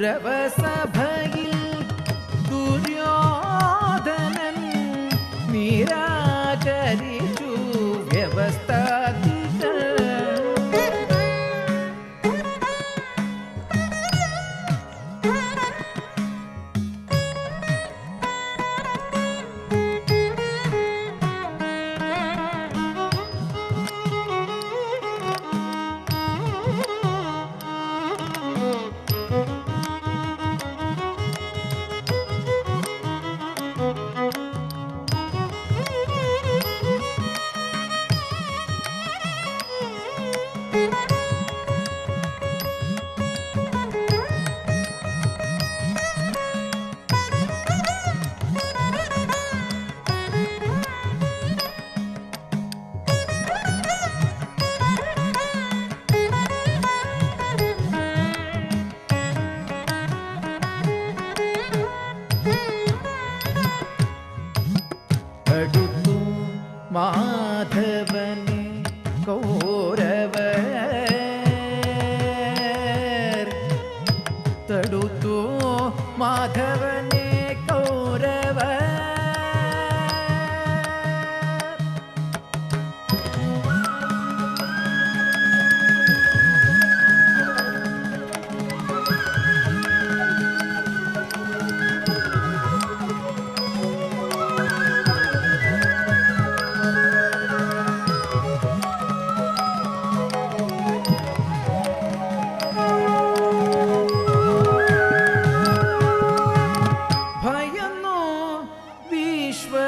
കൗരവസഭയിൽ ദുര്യോധനൻ നിരാകരിച്ചു വ്യവസ്ഥാധികൾ. അടുത്തു മാധവനെ കൗരവർ, തടുത്തു മാധവനെ കൗരവർ.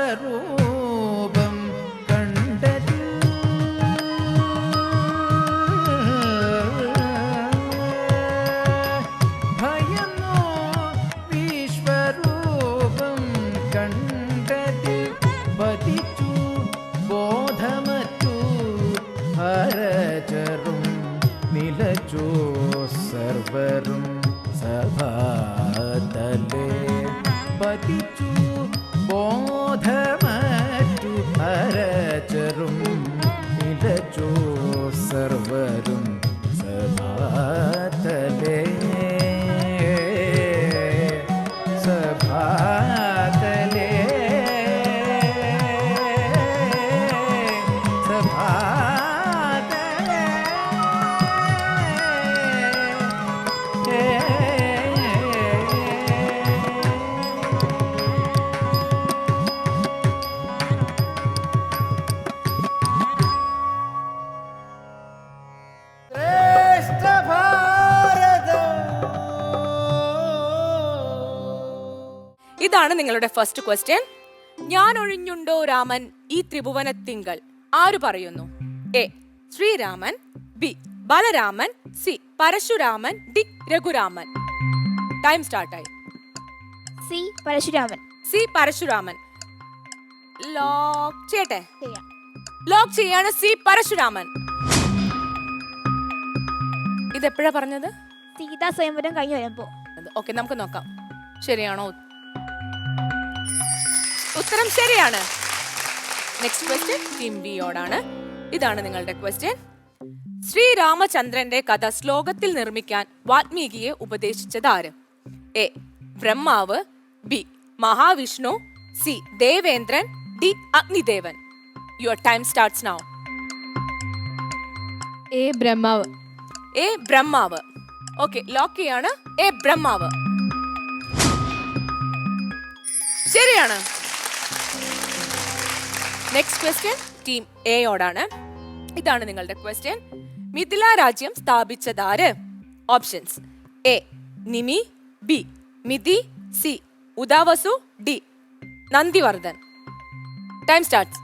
വിശ്വരൂപം കണ്ടതിൽ ഭയന്നോ വിശ്വരൂപം കണ്ടതിൽ പതിച്ചു ബോധമറ്റു ഹരചരും നിലച്ചോ സർവരും സഭാതലേ. പതിച്ചു ബോധമറ്റു ഹരചരും നിലച്ചോ സർവരും സഭാതലേ. സഭാതലേ സഭാതലേ. ഇതാണ് നിങ്ങളുടെ ഫസ്റ്റ് ക്വസ്റ്റ്യൻ. ഞാൻ ഒഴിഞ്ഞുണ്ടോ രാമൻ ഈ ത്രിഭുവനത്തിങ്കൽ ആര് പറയുന്നു? A Sreeraman, B Balaraman, C Parasuraman, D Raghuraman. Time സ്റ്റാർട്ടായി. C Parasuraman. C Parasuraman. Lock ചെയ്യട്ടെ? ലോക്ക് ചെയ്യാണ്. സി പരശുരാമൻ. ഇതെപ്പോഴാ പറഞ്ഞത്? സീതാ സ്വയംവരം കഴിഞ്ഞു വരുമ്പോ. ഓക്കെ, നമുക്ക് നോക്കാം ശരിയാണോ. ഉത്തരം ശരിയാണ്. നെക്സ്റ്റ് ക്വസ്റ്റ്യൻ ടീം ബിയോടാണ്. ഇതാണ് നിങ്ങളുടെ ക്വസ്റ്റ്യൻ. ശ്രീരാമചന്ദ്രന്റെ കഥ ശ്ലോകത്തിൽ നിർമ്മിക്കാൻ വാൽമീകിയെ ഉപദേശിച്ചത് ആര്? A Brahmavu, B Mahavishnu, C Devendran, D Agnidevan. Your time starts now. A Brahmavu. A Brahmavu. Okay, lock ചെയ്യാണ്. എ ബ്രഹ്മാവ് ശരിയാണ്. നെക്സ്റ്റ് ക്വസ്റ്റ്യൻ ടീം എയോടാണ്. ഇതാണ് നിങ്ങളുടെ ക്വസ്റ്റ്യൻ. മിഥില രാജ്യം സ്ഥാപിച്ചതാര്? Options: A Nimi, B Mithi, C Udavasu, D Nandivardhan. Time starts.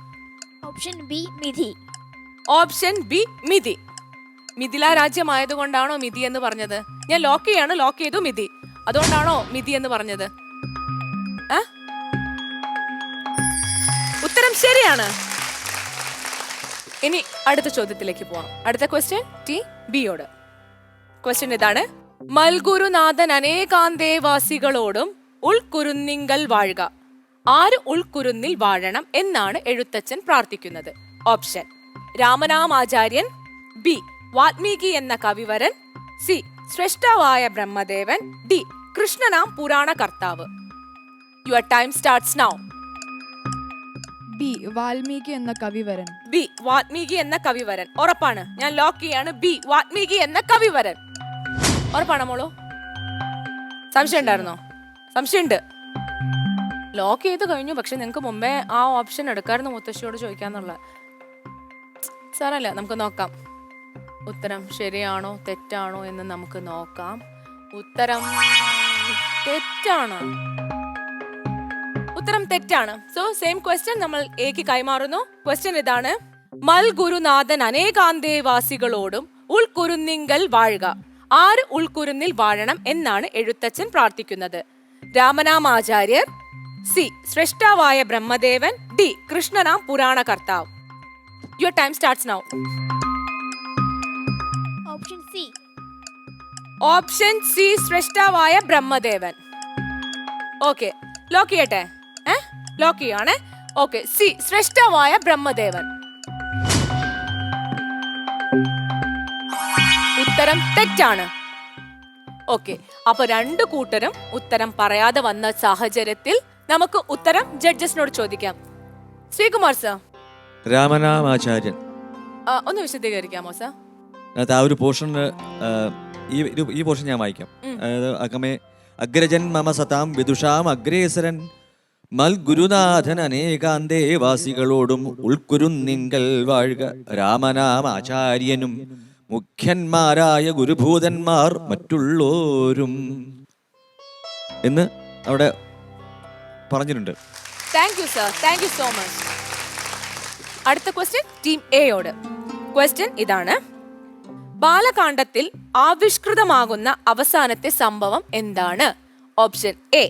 Option B Mithi. Option B Mithi. Mithila രാജ്യമായതുകൊണ്ടാണോ മിഥി എന്ന് പറഞ്ഞത്? ഞാൻ ലോക്ക് ചെയ്യാണ്. ലോക്ക് ചെയ്തു മിഥി. അതുകൊണ്ടാണോ മിഥി എന്ന് പറഞ്ഞത്? ഉത്തരം ശരിയാണ്. ഇനി അടുത്ത ചോദ്യത്തിലേക്ക് പോവാം. അടുത്ത ക്വസ്റ്റ്യൻ ടി ബിയോട്. ക്വസ്റ്റ്യൻ ഇതാണ്: മൽഗുരുനാഥൻ അനേകാന്തേവാസികളോടും ഉൾക്കുരുന്നിങ്കൽ വാഴുക. ആര് ഉൾക്കുരുന്നിൽ വാഴണം എന്നാണ് എഴുത്തച്ഛൻ പ്രാർത്ഥിക്കുന്നത്? ഓപ്ഷൻ: രാമനാമാചാര്യൻ, ബി വാൽമീകി എന്ന കവിവരൻ, സി ശ്രേഷ്ഠവായ ബ്രഹ്മദേവൻ, ഡി കൃഷ്ണനാം പുരാണ കർത്താവ്? Your time starts now. B Valmiki എന്ന കവിവരൻ. ബി വാൽമീകി എന്ന കവിവരൻ. ഉറപ്പാണ്? ഞാൻ ലോക്ക് ചെയ്യാണ്. ബി വാൽമീകി എന്ന കവിവരൻ. ഉറപ്പാണോ മോളോ? സംശയം ഉണ്ടായിരുന്നോ? സംശയമുണ്ട്. ലോക്ക് ചെയ്ത് കഴിഞ്ഞു. പക്ഷെ നിങ്ങൾക്ക് മുമ്പേ ആ ഓപ്ഷൻ എടുക്കായിരുന്നു മുത്തശ്ശിയോട് ചോദിക്കാന്നുള്ള. സാരല്ല, നമുക്ക് നോക്കാം ഉത്തരം ശരിയാണോ തെറ്റാണോ എന്ന് നമുക്ക് നോക്കാം. ഉത്തരം തെറ്റാണ്. ഉത്തരം തെറ്റാണ്. സോ സെയിം ക്വസ്റ്റ്യൻ നമ്മൾ എക്ക് കൈമാറുന്നു. ക്വസ്റ്റ്യൻ ഇതാണ്: മൽ ഗുരുനാഥൻ അനേകാന്തേവാസികളോടും ഉൾക്കുരുന്നിങ്കൽ വാഴുക. ആര് ഉൾക്കുരുന്നിൽ വാഴണം എന്നാണ് എഴുത്തച്ഛൻ പ്രാർത്ഥിക്കുന്നത്? രാമനാമാചാര്യർ, സി ശ്രേഷ്ഠാവായ ബ്രഹ്മദേവൻ, ഡി കൃഷ്ണനാം പുരാണ കർത്താവ്. Your time starts now. Option C. Option C ശ്രേഷ്ഠാവായ ബ്രഹ്മദേവൻ. ഓക്കെ, ലോക്ക് ചെയ്യട്ടെ? ലോക്ക് ചെയ്യാണ്. ഓക്കെ, സി ശ്രേഷ്ഠാവായ ബ്രഹ്മദേവൻ. ഉത്തരം തെറ്റാണ്. ഓക്കെ, അപ്പൊ രണ്ടു കൂട്ടരും ഉത്തരം പറയാതെ വന്ന സാഹചര്യത്തിൽ നമുക്ക് ഉത്തരം ജഡ്ജസിനോട് ചോദിക്കാം. ശ്രീകുമാർ സർ, രാമനാമാചാര്യൻ ഒന്ന് വിശദീകരിക്കാമോ സർ? അതിനകത്ത് ആ ഒരു പോർഷൻ, ഈ പോർഷൻ ഞാൻ വായിക്കാം. അതായത് അകമേ അഗ്രജൻ മമ സതാം വിദുഷാം അഗ്രേസരൻ മൽ ഗുരുനാഥൻ അനേകാന്തേ വാസികളോടും ഉൾക്കുരുന്നിങ്കൽ വാഴുക. രാമനാമാചാര്യനും മുഖ്യന്മാരായ ഗുരുഭൂതന്മാർ മറ്റുള്ളോരും എന്ന് അവിടെ പറഞ്ഞിട്ടുണ്ട്. Thank you sir, thank you so much. അടുത്ത ക്വസ്റ്റ്യൻ ടീം എയോട്. ക്വസ്റ്റ്യൻ ഇതാണ്: ബാലകാണ്ഡത്തിൽ ആവിഷ്കൃതമാകുന്ന അവസാനത്തെ സംഭവം എന്താണ്? ഓപ്ഷൻ എ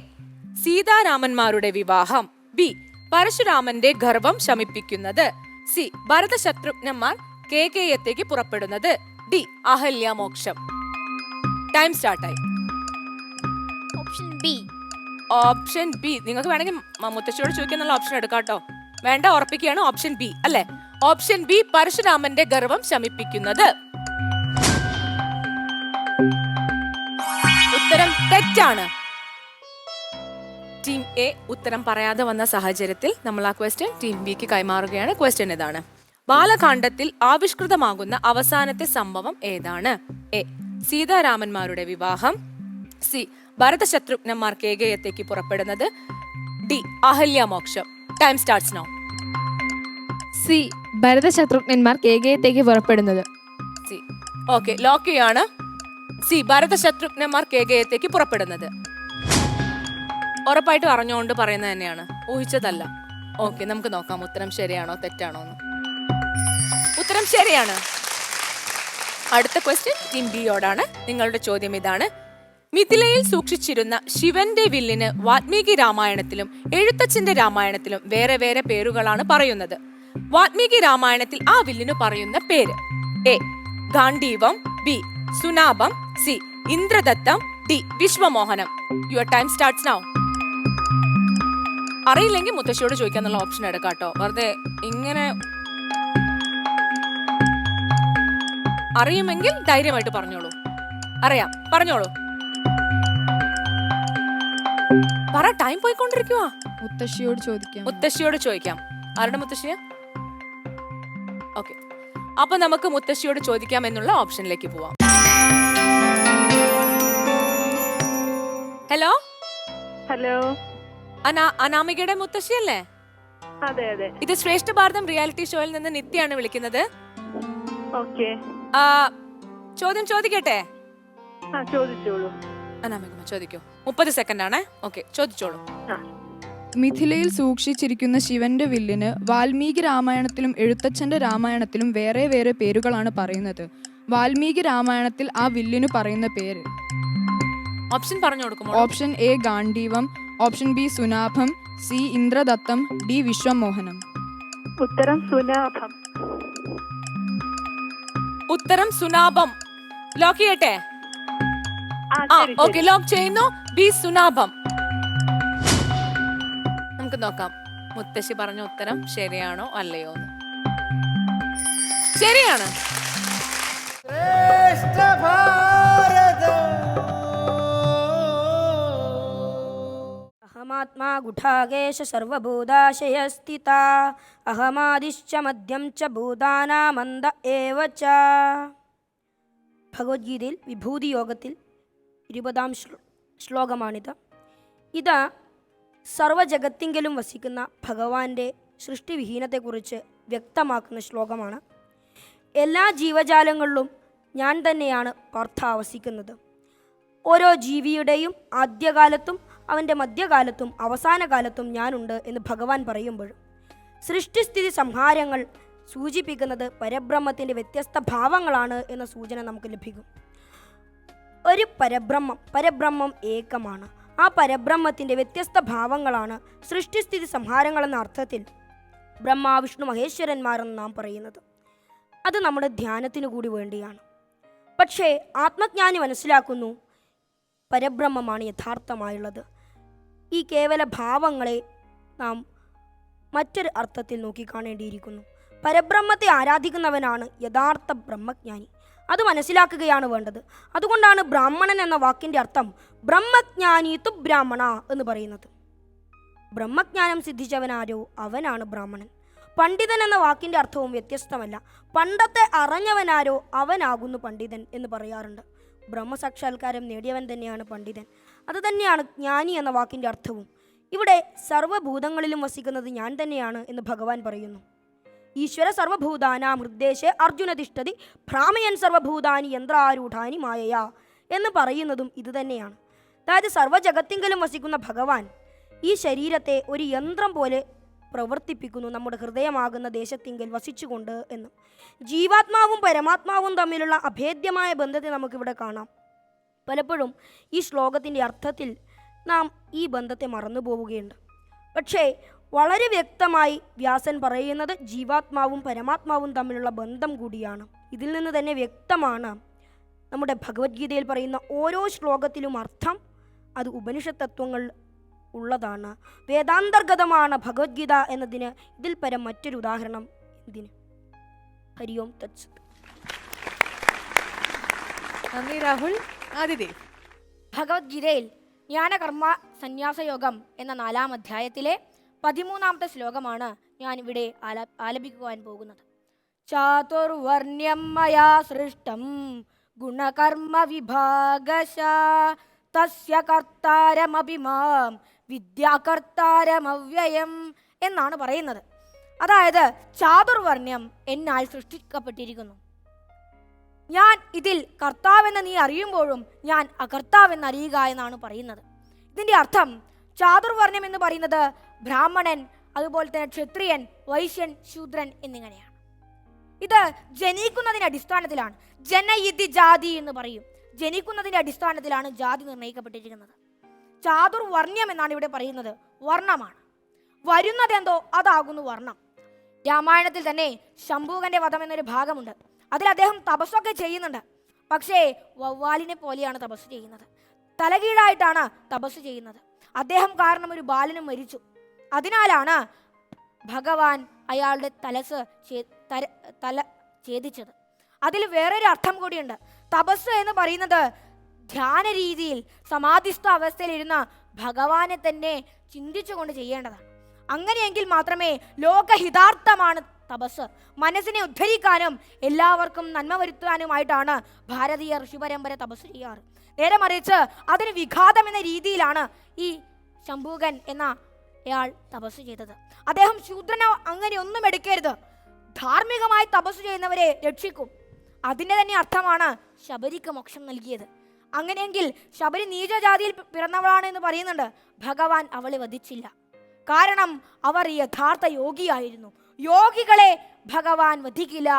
സീതാരാമന്മാരുടെ വിവാഹം, ബി പരശുരാമന്റെ ഗർവം ശമിപ്പിക്കുന്നത്, സി ഭരതശത്രുഘ്നന്മാർ കേകേയത്തേക്ക് പുറപ്പെടുന്നത്, ഡി അഹല്യാമോക്ഷം. ടൈം സ്റ്റാർട്ടായി. Option B. Option B. നിങ്ങൾക്ക് വേണമെങ്കിൽ മുത്തശ്ശിയോട് ചോദിക്കാനുള്ള ഓപ്ഷൻ എടുക്കാട്ടോ. വേണ്ട, ഉറപ്പിക്കുകയാണ്. ഓപ്ഷൻ ബി അല്ലെ? ഓപ്ഷൻ ബി പരശുരാമന്റെ ഗർവം ശമിപ്പിക്കുന്നത്. ഉത്തരം തെറ്റാണ്. ടീം എ ഉത്തരം പറയാതെ വന്ന സാഹചര്യത്തിൽ നമ്മൾ ആ ക്വസ്റ്റ്യൻ ടീം ബിക്ക് കൈമാറുകയാണ്. ക്വസ്റ്റ്യൻ ഇതാണ്: ബാലകാണ്ഡത്തിൽ ആവിഷ്കൃതമാകുന്ന അവസാനത്തെ സംഭവം ഏതാണ്? എ സീതാരാമന്മാരുടെ വിവാഹം, സി ഭരതശത്രുഘ്നന്മാർ കേകേയത്തേക്ക് പുറപ്പെടുന്നത്, ഡി അഹല്യാമോക്ഷം. Time starts now. സി ഭരതശത്രുഘ്നന്മാർ കേകേയത്തേക്ക് പുറപ്പെടുന്നത്. സി. ഓക്കെ, ലോക്ക് ചെയ്യാണ്. സി ഭരതശത്രുഘ്നന്മാർ കേകേയത്തേക്ക് പുറപ്പെടുന്നത്. ഉറപ്പായിട്ടും അറിഞ്ഞുകൊണ്ട് പറയുന്നത് തന്നെയാണ്, ഊഹിച്ചതല്ല. ഓക്കെ, നമുക്ക് നോക്കാം ഉത്തരം ശരിയാണോ തെറ്റാണോ എന്ന്. ഉത്തരം ശരിയാണ്. അടുത്ത ക്വസ്റ്റ്യൻ ടീം ബിയോടാണ്. നിങ്ങളുടെ ചോദ്യം ഇതാണ്: മിഥിലയിൽ സൂക്ഷിച്ചിരുന്ന ശിവന്റെ വില്ലിന് വാൽമീകി രാമായണത്തിലും എഴുത്തച്ഛന്റെ രാമായണത്തിലും വേറെ വേറെ പേരുകളാണ് പറയുന്നത്. വാൽമീകി രാമായണത്തിൽ ആ വില്ലിന് പറയുന്ന പേര്: A Gandivam, B Sunabham, C Indradattam, D Vishwamohanam. Your time starts now. അറിയില്ലെങ്കിൽ മുത്തശ്ശിയോട് ചോദിക്കാന്നുള്ള ഓപ്ഷൻ എടുക്കാട്ടോ. വെറുതെ ഇങ്ങനെ അറിയുമെങ്കിൽ ധൈര്യമായിട്ട് പറഞ്ഞോളൂ. അറിയാം, പറഞ്ഞോളൂ. പറ, ടൈം പോയിക്കൊണ്ടിരിക്കുവാ. മുത്തശ്ശിയോട് ചോദിക്കാം. മുത്തശ്ശിയോട് ചോദിക്കാം. ആരുടെ മുത്തശ്ശിയ? ഓക്കെ, അപ്പൊ നമുക്ക് മുത്തശ്ശിയോട് ചോദിക്കാം എന്നുള്ള ഓപ്ഷനിലേക്ക് പോവാം. ഹലോ ഹലോ, അനാമികയുടെ മുത്തശ്ശിയല്ലേ? അതെ അതെ. ഇത് ശ്രേഷ്ഠ ഭാരതം റിയാലിറ്റി ഷോയിൽ നിന്ന് നിത്യാണ് വിളിക്കുന്നത്. ഓക്കെ, ചോദ്യം ചോദിക്കട്ടെ? ചോദിച്ചോളൂ. അനാമിക ചോദിക്കൂ. 30 സെക്കൻഡ് ആണ്. ഓക്കെ, ചോദിച്ചോളൂ. മിഥിലയിൽ സൂക്ഷിച്ചിരിക്കുന്ന ശിവന്റെ വില്ലിന് വാൽമീകി രാമായണത്തിലും എഴുത്തച്ഛന്റെ രാമായണത്തിലും വേറെ വേറെ പേരുകളാണ് പറയുന്നത്. വാൽമീകി രാമായണത്തിൽ ആ വില്ലിന് പറയുന്ന പേര്? ഓപ്ഷൻ പറഞ്ഞു കൊടുക്കുമോ? Option A Gandivam, option B Sunabham, C Indradattam, D Vishwamohanam. ഉത്തരം സുനാഭം. ഉത്തരം സുനാഭം. ലോക്ക് ചെയ്യട്ടെ? ഓക്കെ, ലോക്ക് ചെയ്യുന്നു. ബി സുനാഭം. നമുക്ക് നോക്കാം മുത്തശ്ശി പറഞ്ഞ ഉത്തരം ശരിയാണോ അല്ലയോ എന്ന്. ശരിയാണ്. ശ്രേഷ്ഠ ഭാരതം അഹമാത്മാ ഗുഢാകേശ സർവഭൂതാശയ സ്ഥിത അഹമാദിശ്ച മധ്യം ച ഭൂതാനാമന്ത ഏവ ച. ഭഗവത്ഗീതയിൽ വിഭൂതി യോഗത്തിൽ 20-ാം ശ്ലോകമാണിത്. ഇത് സർവജഗത്തിങ്കലും വസിക്കുന്ന ഭഗവാന്റെ സൃഷ്ടിവിഹീനത്തെക്കുറിച്ച് വ്യക്തമാക്കുന്ന ശ്ലോകമാണ്. എല്ലാ ജീവജാലങ്ങളിലും ഞാൻ തന്നെയാണ് പാർത്ഥ വസിക്കുന്നത്. ഓരോ ജീവിയുടെയും ആദ്യകാലത്തും അവൻ്റെ മധ്യകാലത്തും അവസാന കാലത്തും ഞാനുണ്ട് എന്ന് ഭഗവാൻ പറയുമ്പോഴും സൃഷ്ടിസ്ഥിതി സംഹാരങ്ങൾ സൂചിപ്പിക്കുന്നത് പരബ്രഹ്മത്തിൻ്റെ വ്യത്യസ്ത ഭാവങ്ങളാണ് എന്ന സൂചന നമുക്ക് ലഭിക്കും. ഒരു പരബ്രഹ്മം ഏകമാണ്. ആ പരബ്രഹ്മത്തിൻ്റെ വ്യത്യസ്ത ഭാവങ്ങളാണ് സൃഷ്ടിസ്ഥിതി സംഹാരങ്ങൾ എന്ന അർത്ഥത്തിൽ ബ്രഹ്മ വിഷ്ണു മഹേശ്വരന്മാരെന്ന് നാം പറയുന്നത്. അത് നമ്മുടെ ധ്യാനത്തിനു കൂടി വേണ്ടിയാണ്. പക്ഷേ ആത്മജ്ഞാനി മനസ്സിലാക്കുന്നു പരബ്രഹ്മമാണ് യഥാർത്ഥമായുള്ളത്. ഈ കേവല ഭാവങ്ങളെ നാം മറ്റൊരു അർത്ഥത്തിൽ നോക്കിക്കാണേണ്ടിയിരിക്കുന്നു. പരബ്രഹ്മത്തെ ആരാധിക്കുന്നവനാണ് യഥാർത്ഥ ബ്രഹ്മജ്ഞാനി. അത് മനസ്സിലാക്കുകയാണ് വേണ്ടത്. അതുകൊണ്ടാണ് ബ്രാഹ്മണൻ എന്ന വാക്കിൻ്റെ അർത്ഥം ബ്രഹ്മജ്ഞാനി തു ബ്രാഹ്മണ എന്ന് പറയുന്നത്. ബ്രഹ്മജ്ഞാനം സിദ്ധിച്ചവനാരോ അവനാണ് ബ്രാഹ്മണൻ. പണ്ഡിതൻ എന്ന വാക്കിൻ്റെ അർത്ഥവും വ്യത്യസ്തമല്ല. പണ്ടത്തെ അറിഞ്ഞവനാരോ അവനാകുന്നു പണ്ഡിതൻ എന്ന് പറയാറുണ്ട്. ബ്രഹ്മസാക്ഷാത്കാരം നേടിയവൻ തന്നെയാണ് പണ്ഡിതൻ. അതുതന്നെയാണ് ജ്ഞാനി എന്ന വാക്കിൻ്റെ അർത്ഥവും. ഇവിടെ സർവ്വഭൂതങ്ങളിലും വസിക്കുന്നത് ഞാൻ തന്നെയാണ് എന്ന് ഭഗവാൻ പറയുന്നു. ഈശ്വര സർവഭൂതാനാം ഹൃദ്ദേശേ അർജുന തിഷ്ഠതി ഭ്രാമയൻ സർവഭൂതാനി യന്ത്രാരൂഢാനി മായയാ എന്ന് പറയുന്നതും ഇതുതന്നെയാണ്. അതായത് സർവ്വജഗത്തിങ്കലും വസിക്കുന്ന ഭഗവാൻ ഈ ശരീരത്തെ ഒരു യന്ത്രം പോലെ പ്രവർത്തിപ്പിക്കുന്നു, നമ്മുടെ ഹൃദയമാകുന്ന ദേശത്തിങ്കൽ വസിച്ചുകൊണ്ട് എന്ന്. ജീവാത്മാവും പരമാത്മാവും തമ്മിലുള്ള അഭേദ്യമായ ബന്ധത്തെ നമുക്കിവിടെ കാണാം. പലപ്പോഴും ഈ ശ്ലോകത്തിൻ്റെ അർത്ഥത്തിൽ നാം ഈ ബന്ധത്തെ മറന്നു പോവുകയുണ്ട്. പക്ഷേ വളരെ വ്യക്തമായി വ്യാസൻ പറയുന്നത് ജീവാത്മാവും പരമാത്മാവും തമ്മിലുള്ള ബന്ധം കൂടിയാണ്. ഇതിൽ നിന്ന് തന്നെ വ്യക്തമാണ് നമ്മുടെ ഭഗവത്ഗീതയിൽ പറയുന്ന ഓരോ ശ്ലോകത്തിലും അർത്ഥം അത് ഉപനിഷത്ത് തത്വങ്ങൾ ഉള്ളതാണ്, വേദാന്തർഗതമാണ് ഭഗവത്ഗീത എന്നതിന് ഇതിൽ പരം മറ്റൊരു ഉദാഹരണം ഇതിന്. ഹരി ഓം തത്സത്. നന്ദി രാഹുൽ. ആദിദേവ്. ഭഗവത്ഗീതയിൽ ജ്ഞാനകർമ്മ സന്യാസയോഗം എന്ന 4-ാം അധ്യായത്തിലെ 13-ാമത്തെ ശ്ലോകമാണ് ഞാൻ ഇവിടെ ആലപിക്കുവാൻ പോകുന്നത്. ചാതുർവർണ്ണ്യം മയാ സൃഷ്ടം ഗുണകർമ്മ വിഭാഗശ തസ്യ കർത്താരമപി മാം വിദ്യാകർത്താരമവ്യയം എന്നാണ് പറയുന്നത്. അതായത് ചാതുർവർണ്ണ്യം എന്നാൽ സൃഷ്ടിക്കപ്പെട്ടിരിക്കുന്നു. ഞാൻ ഇതിൽ കർത്താവെന്ന് നീ അറിയുമ്പോഴും ഞാൻ അകർത്താവെന്ന് അറിയുക എന്നാണ് പറയുന്നത്. ഇതിൻ്റെ അർത്ഥം ചാതുർവർണ്ണ്യം എന്ന് പറയുന്നത് ബ്രാഹ്മണൻ, അതുപോലെ തന്നെ ക്ഷത്രിയൻ, വൈശ്യൻ, ശൂദ്രൻ എന്നിങ്ങനെയാണ്. ഇത് ജനിക്കുന്നതിൻ്റെ അടിസ്ഥാനത്തിലാണ്. ജനയിതി ജാതി എന്ന് പറയും. ജനിക്കുന്നതിൻ്റെ അടിസ്ഥാനത്തിലാണ് ജാതി നിർണ്ണയിക്കപ്പെട്ടിരിക്കുന്നത്. ചാതുർവർണ്ണ്യം എന്നാണ് ഇവിടെ പറയുന്നത്. വർണ്ണമാണ്. വരുന്നതെന്തോ അതാകുന്നു വർണ്ണം. രാമായണത്തിൽ തന്നെ ശംഭൂകന്റെ വധം എന്നൊരു ഭാഗമുണ്ട്. അതിൽ അദ്ദേഹം തപസ്സൊക്കെ ചെയ്യുന്നുണ്ട്. പക്ഷേ വവ്വാലിനെ പോലെയാണ് തപസ് ചെയ്യുന്നത്. തലകീഴായിട്ടാണ് തപസ് ചെയ്യുന്നത്. അദ്ദേഹം കാരണം ഒരു ബാലനും മരിച്ചു. അതിനാലാണ് ഭഗവാൻ അയാളുടെ തല ഛേദിച്ചത്. അതിൽ വേറൊരു അർത്ഥം കൂടിയുണ്ട്. തപസ് എന്ന് പറയുന്നത് ധ്യാന രീതിയിൽ സമാധിസ്ഥ അവസ്ഥയിലിരുന്ന ഭഗവാനെ തന്നെ ചിന്തിച്ചുകൊണ്ട് ചെയ്യേണ്ടതാണ്. അങ്ങനെയെങ്കിൽ മാത്രമേ ലോകഹിതാർത്ഥമാണ് തപസ്. മനസ്സിനെ ഉദ്ധരിക്കാനും എല്ലാവർക്കും നന്മ വരുത്താനുമായിട്ടാണ് ഭാരതീയ ഋഷിപരമ്പര തപസ് ചെയ്യാറ്. നേരെ മറിച്ച് അതിന് വിഘാതം എന്ന രീതിയിലാണ് ഈ ശംഭൂകൻ എന്ന അയാൾ തപസ് ചെയ്തത്. അദ്ദേഹം ശൂദ്രനോ അങ്ങനെ ഒന്നും എടുക്കരുത്, ധാർമ്മികമായി തപസ് ചെയ്യുന്നവരെ രക്ഷിക്കും. അതിൻ്റെ തന്നെ അർത്ഥമാണ് ശബരിക്ക് മോക്ഷം നൽകിയത്. അങ്ങനെയെങ്കിൽ ശബരി നീചജാതിയിൽ പിറന്നവളാണ് എന്ന് പറയുന്നുണ്ട്. ഭഗവാൻ അവളെ വധിച്ചില്ല. കാരണം അവർ യഥാർത്ഥ യോഗിയായിരുന്നു. യോഗികളെ ഭഗവാൻ വധിക്കില്ല,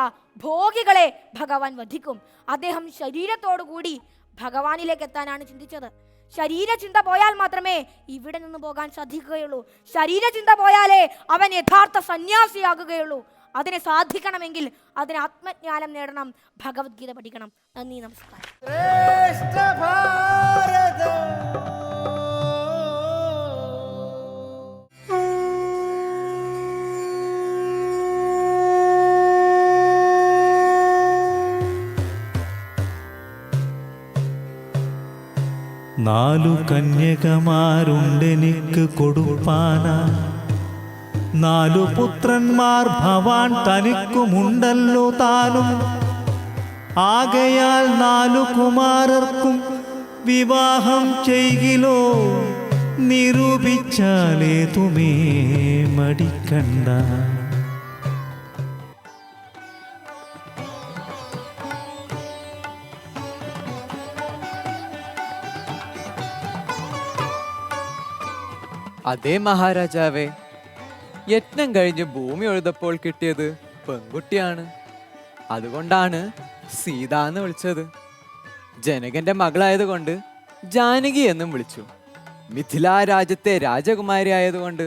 ഭോഗികളെ ഭഗവാൻ വധിക്കും. അദ്ദേഹം ശരീരത്തോടു കൂടി ഭഗവാനിലേക്ക് എത്താനാണ് ചിന്തിച്ചത്. ശരീരചിന്ത പോയാൽ മാത്രമേ ഇവിടെ നിന്ന് പോകാൻ സാധിക്കുകയുള്ളൂ. ശരീരചിന്ത പോയാലേ അവൻ യഥാർത്ഥ സന്യാസിയാകുകയുള്ളൂ. അതിനെ സാധിക്കണമെങ്കിൽ അതിന് ആത്മജ്ഞാനം നേടണം, ഭഗവത്ഗീത പഠിക്കണം. നന്ദി, നമസ്കാരം. നാലു കന്യകമാരുണ്ടെനിക്ക് കൊടുപ്പാന, നാലു പുത്രന്മാർ ഭവാൻ തനിക്കുമുണ്ടല്ലോ താനും. ആകയാൽ നാലു കുമാരർക്കും വിവാഹം ചെയ്കിലോ, നിരൂപിച്ചാലേതുമേ മടിക്കണ്ട. അതേ മഹാരാജാവേ, യജ്ഞം കഴിഞ്ഞ് ഭൂമി ഉഴുതപ്പോൾ കിട്ടിയത് പെൺകുട്ടിയാണ്. അതുകൊണ്ടാണ് സീത എന്ന് വിളിച്ചത്. ജനകന്റെ മകളായതുകൊണ്ട് ജാനകി എന്നും വിളിച്ചു. മിഥില രാജ്യത്തെ രാജകുമാരി ആയതുകൊണ്ട്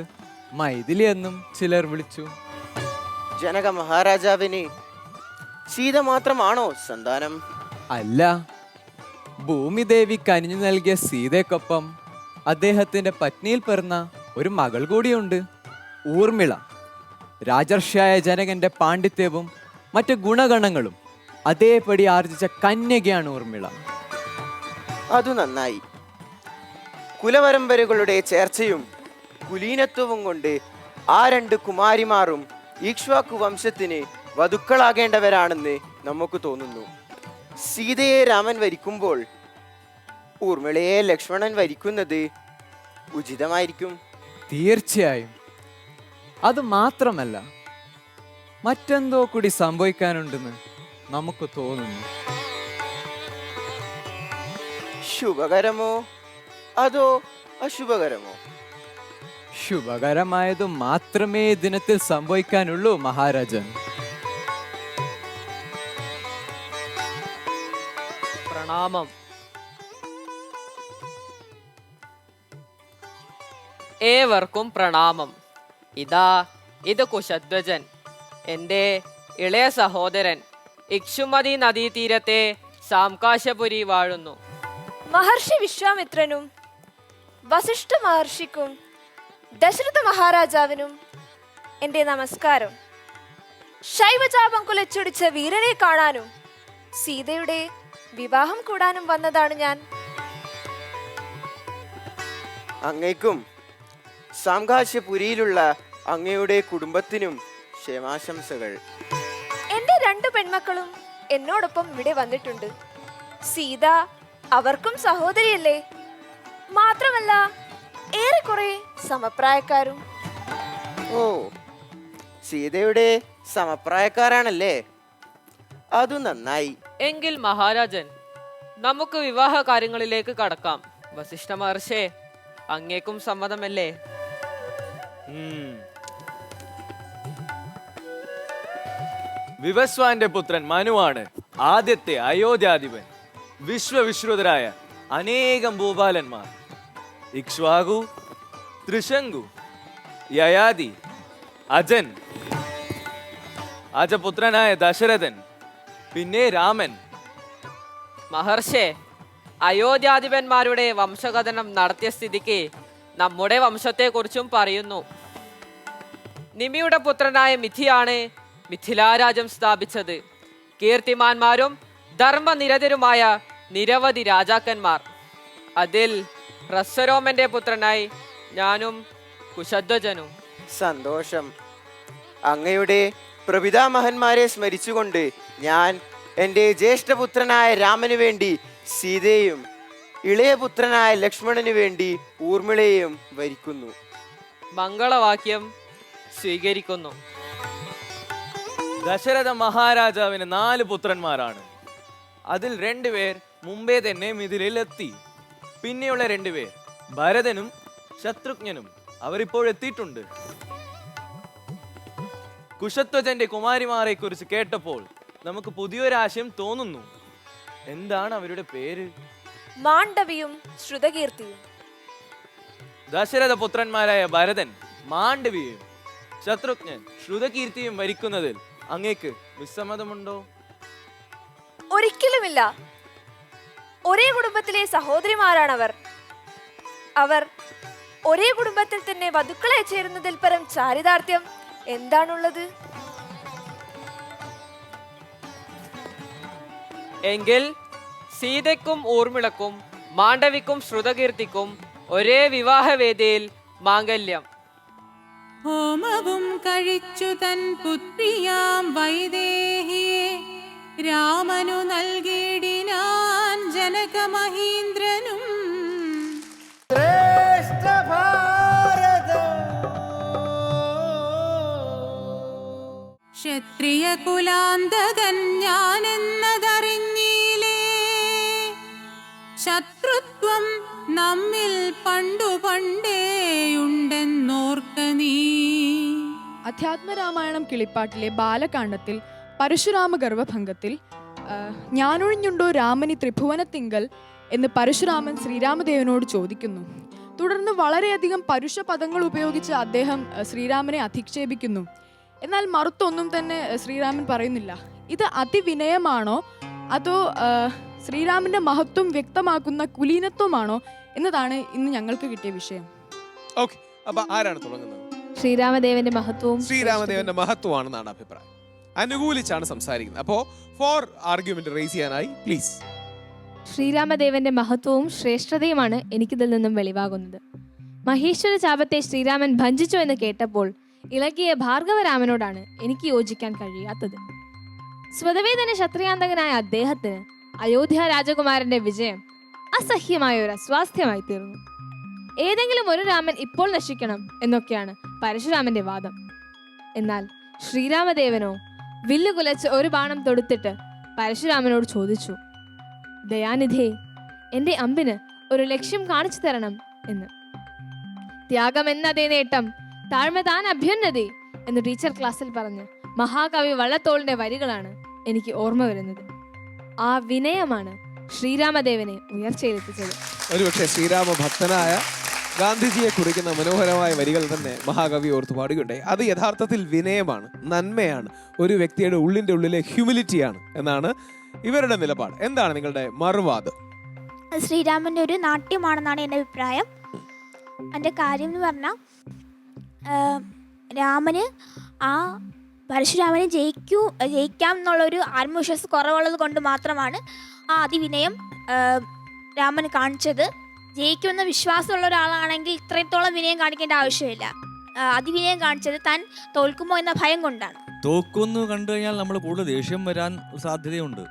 മൈഥിലി എന്നും ചിലർ വിളിച്ചു. ജനക മഹാരാജാവിന് സീത മാത്രമാണോ സന്താനം? അല്ല, ഭൂമിദേവി കനിഞ്ഞു നൽകിയ സീതയ്ക്കൊപ്പം അദ്ദേഹത്തിന്റെ പത്നിയിൽ പിറന്ന ഒരു മകൾ കൂടിയുണ്ട്, ഊർമിള. രാജർഷിയായ ജനകന്റെ പാണ്ഡിത്യവും മറ്റു ഗുണഗണങ്ങളും അതേപടി ആർജിച്ച കന്യകയാണ് ഊർമിള. അതു നന്നായി. കുലപരമ്പരകളുടെ ചേർച്ചയും കുലീനത്വവും കൊണ്ട് ആ രണ്ട് കുമാരിമാരും ഇക്ഷ്വാകു വംശത്തിന് വധുക്കളാകേണ്ടവരാണെന്ന് നമുക്ക് തോന്നുന്നു. സീതയെ രാമൻ വരിക്കുമ്പോൾ ഊർമിളയെ ലക്ഷ്മണൻ വരിക്കുന്നത് ഉചിതമായിരിക്കും. തീർച്ചയായും. അത് മാത്രമല്ല, മറ്റെന്തോ കൂടി സംഭവിക്കാനുണ്ടെന്ന് നമുക്ക് തോന്നുന്നു. ശുഭകരമോ അതോ അശുഭകരമോ? ശുഭകരമായതു മാത്രമേ ദിനത്തിൽ സംഭവിക്കാനുള്ളൂ മഹാരാജൻ. പ്രണാമം. ഏവർക്കും പ്രണാമം. ഇത് കുശധ്വജൻ, എൻ്റെ ഇളയ സഹോദരൻ. ഇക്ഷുമതി നദീതീരത്തെ സാംകാശപുരി വാഴുന്നു. മഹർഷി വിശ്വാമിത്രനും വസിഷ്ഠ മഹർഷിക്കും ദശരഥ മഹാരാജാവിനും എൻ്റെ നമസ്കാരം. ശൈവചാപം കുലച്ചൊടിച്ച വീരനെ കാണാനും സീതയുടെ വിവാഹം കൂടാനും വന്നതാണ് ഞാൻ. അങ്ങയ്ക്കും സാംകാശപുരിയിലുള്ള അങ്ങയുടെ കുടുംബത്തിനും ക്ഷേമാശംസകൾ. എൻ്റെ രണ്ടു പെൺമക്കളും എന്നോടൊപ്പം ഇവിടെ വന്നിട്ടുണ്ട്. സീത അവർക്കും സഹോദരിയല്ലേ, മാത്രമല്ല ഏറെക്കുറെ സമപ്രായക്കാരും. ഓ, സീതയുടെ സമപ്രായക്കാരാണല്ലേ? അതു നന്നായി. എങ്കിൽ മഹാരാജൻ, നമുക്ക് വിവാഹ കാര്യങ്ങളിലേക്ക് കടക്കാം. വസിഷ്ഠ മഹർഷേ, അങ്ങേക്കും സമ്മതമല്ലേ? വിവസ്വാന്റെ പുത്രൻ മനുവാണ് ആദ്യത്തെ അയോധ്യാധിപൻ. വിശ്വവിശ്രുതരായ അനേകം ഭൂപാലന്മാർ, ഇക്ഷ്വാകു, ത്രിശങ്കു, യയാതി, അജൻ, അജപുത്രനായ ദശരഥൻ, പിന്നെ രാമൻ. മഹർഷേ, അയോധ്യാധിപന്മാരുടെ വംശകഥനം നടത്തിയ സ്ഥിതിക്ക് നമ്മുടെ വംശത്തെക്കുറിച്ചും പറയുന്നു. നിമിയുടെ പുത്രനായ മിഥിയാണ് മിഥിലാരാജ്യം സ്ഥാപിച്ചത്. കീർത്തിമാന്മാരും ധർമ്മനിരതരുമായ നിരവധി രാജാക്കന്മാർ. അതിൽ റസ്വരോമന്റെ പുത്രനായി ഞാനും കുശധ്വജനും. സന്തോഷം. അങ്ങയുടെ പ്രപിതാമഹന്മാരെ സ്മരിച്ചുകൊണ്ട് ഞാൻ എൻ്റെ ജ്യേഷ്ഠപുത്രനായ രാമന് വേണ്ടി സീതയും ഇളയപുത്രനായ ലക്ഷ്മണന് വേണ്ടി ഊർമിളയെയും വരിക്കുന്നു. മംഗളവാക്യം സ്വീകരിക്കുന്നു. ദശരഥ മഹാരാജാവിന് 4 പുത്രന്മാരാണ്. അതിൽ 2 പേർ മുമ്പേ തന്നെ മിഥിലയിൽ എത്തി. പിന്നെയുള്ള 2 പേർ ഭരതനും ശത്രുഘ്നനും അവരിപ്പോൾ എത്തിയിട്ടുണ്ട്. കുശധ്വജന്റെ കുമാരിമാരെ കുറിച്ച് കേട്ടപ്പോൾ നമുക്ക് പുതിയൊരാശയം തോന്നുന്നു. എന്താണ് അവരുടെ പേര്? മാണ്ഡവിയും ശ്രുതകീർത്തിയും. ദശരഥ പുത്രന്മാരായ ഭരതൻ മാണ്ഡവിയും ശത്രുഘ്നൻ ശ്രുതകീർത്തിയും വരിക്കുന്നതിൽ അങ്ങേക്ക് വിസമ്മതമുണ്ടോ? ഒരിക്കലുമില്ല. ഒരേ കുടുംബത്തിലെ സഹോദരിമാരാണവർ. അവർ ഒരേ കുടുംബത്തിൽ തന്നെ വധുക്കളെ ചേരുന്നതിൽ പരം ചാരിതാർത്ഥ്യം എന്താണുള്ളത്? എങ്കിൽ സീതയ്ക്കും ഊർമിളക്കും മാണ്ഡവിക്കും ശ്രുതകീർത്തിക്കും ഒരേ വിവാഹവേദിയിൽ മാംഗല്യം. ഹോമവും കഴിച്ചു തൻ പുത്രിയാം വൈദേഹിയെ രാമനു നൽകിയിടിനാൻ ജനകമഹീന്ദ്രനും. ക്ഷത്രിയ കുലാന്തകൻ ഞാനെന്നതറിഞ്ഞീലേ, ശത്രുത്വം നമ്മിൽ പണ്ടു പണ്ടേയുണ്ടെന്നോർക്ക നീ. അധ്യാത്മരാമായണം കിളിപ്പാട്ടിലെ ബാലകാണ്ഡത്തിൽ പരശുരാമ ഗർഭഭംഗത്തിൽ ഞാനൊഴിഞ്ഞുണ്ടോ രാമനി ത്രിഭുവനത്തിങ്കൽ എന്ന് പരശുരാമൻ ശ്രീരാമദേവനോട് ചോദിക്കുന്നു. തുടർന്ന് വളരെയധികം പരുഷ പദങ്ങൾ ഉപയോഗിച്ച് അദ്ദേഹം ശ്രീരാമനെ അധിക്ഷേപിക്കുന്നു. എന്നാൽ മറുത്തൊന്നും തന്നെ ശ്രീരാമൻ പറയുന്നില്ല. ഇത് അതിവിനയമാണോ അതോ ശ്രീരാമന്റെ മഹത്വം വ്യക്തമാക്കുന്ന കുലീനത്വമാണോ എന്നതാണ് ഇന്ന് ഞങ്ങൾക്ക് കിട്ടിയ വിഷയം. ഓക്കെ, അപ്പൊ ആരാണ് തുടങ്ങുന്നത്? ശ്രീരാമദേവന്റെ മഹത്വവും ശ്രീരാമദേവന്റെ മഹത്വമാണെന്നാണ് അഭിപ്രായം. അനുകൂലിച്ചാണ് സംസാരിക്കുന്നത്. അപ്പോ ഫോർ ആർഗ്യുമെന്റ് റേസ് ചെയ്യാനായി പ്ലീസ്. ശ്രീരാമദേവന്റെ മഹത്വവും ശ്രേഷ്ഠതയുമാണ് എനിക്കിതിൽ നിന്നും വെളിവാകുന്നത്. മഹേശ്വര ചാപത്തെ ശ്രീരാമൻ ഭഞ്ജിച്ചു എന്ന് കേട്ടപ്പോൾ ഇളകിയ ഭാർഗവരാമനോടാണ് എനിക്ക് യോജിക്കാൻ കഴിയാത്തത്. സ്വതവേ തന്നെ ക്ഷത്രിയാന്തകനായ അദ്ദേഹത്തിന് അയോധ്യ രാജകുമാരന്റെ വിജയം അസഹ്യമായ ഒരു അസ്വാസ്ഥ്യമായി തീർന്നു. ഏതെങ്കിലും ഒരു രാമൻ ഇപ്പോൾ നശിക്കണം എന്നൊക്കെയാണ് പരശുരാമന്റെ വാദം. എന്നാൽ ശ്രീരാമദേവനോ വില്ല് കുലച്ച് ഒരു ബാണം തൊടുത്തിട്ട് പരശുരാമനോട് ചോദിച്ചു, ദയാനിധേ, എന്റെ അമ്പിന് ഒരു ലക്ഷ്യം കാണിച്ചു തരണം എന്ന്. ത്യാഗം എന്നതേ നേട്ടം, താഴ്മ താൻ അഭ്യുന്നതി എന്ന് ടീച്ചർ ക്ലാസ്സിൽ പറഞ്ഞ് മഹാകവി വള്ളത്തോളിന്റെ വരികളാണ് എനിക്ക് ഓർമ്മ വരുന്നത്. ആ വിനയമാണ് ശ്രീരാമദേവനെ ഉയർച്ചയിലെത്തിച്ചത്. ഒരുപക്ഷെ ശ്രീരാമ ഭക്തനായ ഗാന്ധിജിയെ കുറിക്കുന്ന മനോഹരമായ വരികൾ തന്നെ മഹാകവി ഓർത്തു പാടുകയുണ്ടായി. അത് യഥാർത്ഥത്തിൽ വിനയമാണ്, നന്മയാണ്, ഒരു വ്യക്തിയുടെ ഉള്ളിലെ ഹ്യൂമിലിറ്റിയാണ് എന്നാണ് ഇവരുടെ നിലപാട്. എന്താണ് നിങ്ങളുടെ മറുവാദം? ശ്രീരാമൻ്റെ ഒരു നാട്യമാണെന്നാണ് എൻ്റെ അഭിപ്രായം. എൻ്റെ കാര്യം എന്ന് പറഞ്ഞാൽ രാമന് ആ പരശുരാമനെ ജയിക്കാം എന്നുള്ളൊരു ആത്മവിശ്വാസം കുറവുള്ളത് കൊണ്ട് മാത്രമാണ് ആ അതിവിനയം രാമൻ കാണിച്ചത്. ജയിക്കുമെന്ന വിശ്വാസമുള്ള ഒരാളാണെങ്കിൽ ഇത്രത്തോളം വിനയം കാണിക്കേണ്ട ആവശ്യമില്ല. അതിവിനയം കാണിച്ചത് താൻ തോൽക്കുമോ എന്ന ഭയം കൊണ്ടാണ്. തോക്കുന്നു കണ്ടു കഴിഞ്ഞാൽ നമ്മൾ കൂടുതൽ ദേഷ്യം വരാൻ സാധ്യതയുണ്ട്.